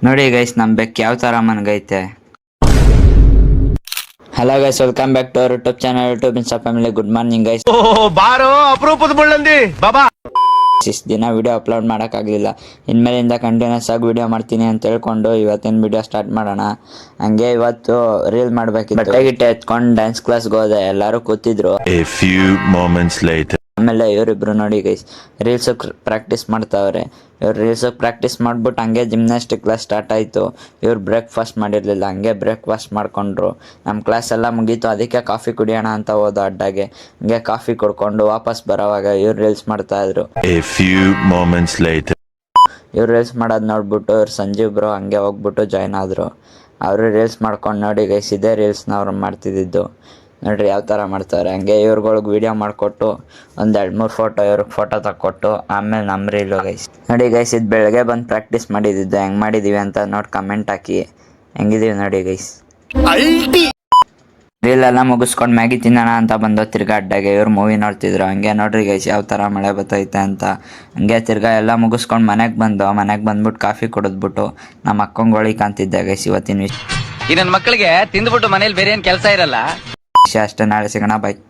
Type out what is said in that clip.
ನೋಡಿ ಗೈಸ್ ನಮ್ ಬೆಕ್ ಯಾವ ತರ ಮನ್ಗೈತೆ. Hello guys, welcome back to our YouTube channel, YouTube insta family. Good morning guys. ಬಾರೋ ಅಪರೂಪದ ಮುಳ್ಳಂದಿ ಬಾಬಾ. ಇಷ್ಟು ದಿನ ವಿಡಿಯೋ ಅಪ್ಲೋಡ್ ಮಾಡೋಕ್ಕಾಗಲಿಲ್ಲ. ಇನ್ಮೇಲಿಂದ ಕಂಟಿನ್ಯೂಸ್ ಆಗಿ ವಿಡಿಯೋ ಮಾಡ್ತೀನಿ ಅಂತ ಹೇಳ್ಕೊಂಡು ಇವತ್ತಿನ ವಿಡಿಯೋ ಸ್ಟಾರ್ಟ್ ಮಾಡೋಣ. ಹಂಗೆ ಇವತ್ತು ರೀಲ್ ಮಾಡಬೇಕಿತ್ತು. ಬಟ್ಟೆ ಗಿಟ್ಟೆ ಎತ್ಕೊಂಡು ಡ್ಯಾನ್ಸ್ ಕ್ಲಾಸ್ಗೆ ಹೋದೆ. ಎಲ್ಲರೂ ಕೂತಿದ್ರು. A few moments later. ಆಮೇಲೆ ಇವರಿಬ್ರು ನೋಡಿ ಗೈಸ್ ರೀಲ್ಸಕ್ಕೆ ಪ್ರಾಕ್ಟೀಸ್ ಮಾಡ್ತಾವ್ರೆ. ಇವ್ರು ರೀಲ್ಸಕ್ಕೆ ಪ್ರಾಕ್ಟೀಸ್ ಮಾಡ್ಬಿಟ್ಟು ಹಂಗೆ ಜಿಮ್ನಾಸ್ಟಿಕ್ ಕ್ಲಾಸ್ ಸ್ಟಾರ್ಟ್ ಆಯಿತು. ಇವ್ರು ಬ್ರೇಕ್ಫಾಸ್ಟ್ ಮಾಡಿರಲಿಲ್ಲ, ಹಂಗೆ ಬ್ರೇಕ್ಫಾಸ್ಟ್ ಮಾಡ್ಕೊಂಡ್ರು. ನಮ್ಮ ಕ್ಲಾಸ್ ಎಲ್ಲ ಮುಗೀತು, ಅದಕ್ಕೆ ಕಾಫಿ ಕುಡಿಯೋಣ ಅಂತ ಹೋದ ಅಡ್ಡಾಗೆ. ಹಂಗೆ ಕಾಫಿ ಕುಡ್ಕೊಂಡು ವಾಪಸ್ ಬರೋವಾಗ ಇವ್ರು ರೀಲ್ಸ್ ಮಾಡ್ತಾಯಿದ್ರು. A few moments later. ಇವ್ರು ರೀಲ್ಸ್ ಮಾಡೋದು ನೋಡ್ಬಿಟ್ಟು ಇವ್ರು ಸಂಜೀವ್ ಬ್ರೋ ಹಂಗೆ ಹೋಗ್ಬಿಟ್ಟು ಜಾಯ್ನ್ ಆದರು. ಅವರು ರೀಲ್ಸ್ ಮಾಡ್ಕೊಂಡು ನೋಡಿ ಗೈಸ್ ಇದೇ ರೀಲ್ಸ್ನ ಅವ್ರು ಮಾಡ್ತಿದ್ದಿದ್ದು. ನೋಡ್ರಿ ಯಾವ ಥರ ಮಾಡ್ತಾರೆ. ಹಂಗೆ ಇವ್ರುಗಳಿಗೆ ವೀಡಿಯೋ ಮಾಡಿಕೊಟ್ಟು ಒಂದು 2-3 ಫೋಟೋ ಇವ್ರಿಗೆ ಫೋಟೋ ತಕ್ಕೊಟ್ಟು ಆಮೇಲೆ ನಮ್ಮ ರೀಲು ಗೈಸ್. ನೋಡಿ ಗೈಸ್ ಇದು ಬೆಳಗ್ಗೆ ಬಂದು ಪ್ರಾಕ್ಟೀಸ್ ಮಾಡಿದ್ದು. ಹೆಂಗೆ ಮಾಡಿದ್ದೀವಿ ಅಂತ ನೋಡಿ ಕಮೆಂಟ್ ಹಾಕಿ. ಹೆಂಗಿದೀವಿ ನೋಡಿ ಗೈಸ್. ರೀಲೆಲ್ಲ ಮುಗಿಸ್ಕೊಂಡು ಮ್ಯಾಗಿ ತಿನ್ನೋಣ ಅಂತ ಬಂದು ತಿರ್ಗಾ ಅಡ್ಡಾಗೆ ಇವ್ರು ಮೂವಿ ನೋಡ್ತಿದ್ರು. ಹಂಗೆ ನೋಡ್ರಿ ಗೈಸ್ ಯಾವ ಥರ ಮಳೆ ಬರ್ತೈತೆ ಅಂತ. ಹಂಗೆ ತಿರ್ಗಾ ಎಲ್ಲ ಮುಗಿಸ್ಕೊಂಡು ಮನೆಗೆ ಬಂದ್ಬಿಟ್ಟು ಕಾಫಿ ಕುಡಿದ್ಬಿಟ್ಟು ನಮ್ಮ ಅಕ್ಕಂಗೋಳಿ ಕಾಣ್ತಿದ್ದೆ ಗೈಸ್. ಇವತ್ತಿನ ಈ ನನ್ನ ಮಕ್ಕಳಿಗೆ ತಿಂದ್ಬಿಟ್ಟು ಮನೇಲಿ ಬೇರೆ ಏನ್ ಕೆಲಸ ಇರಲ್ಲ. ವಿಷಯ ಅಷ್ಟೇ. ನಾಳೆ ಸಿಗೋಣ, ಬಾಯ್.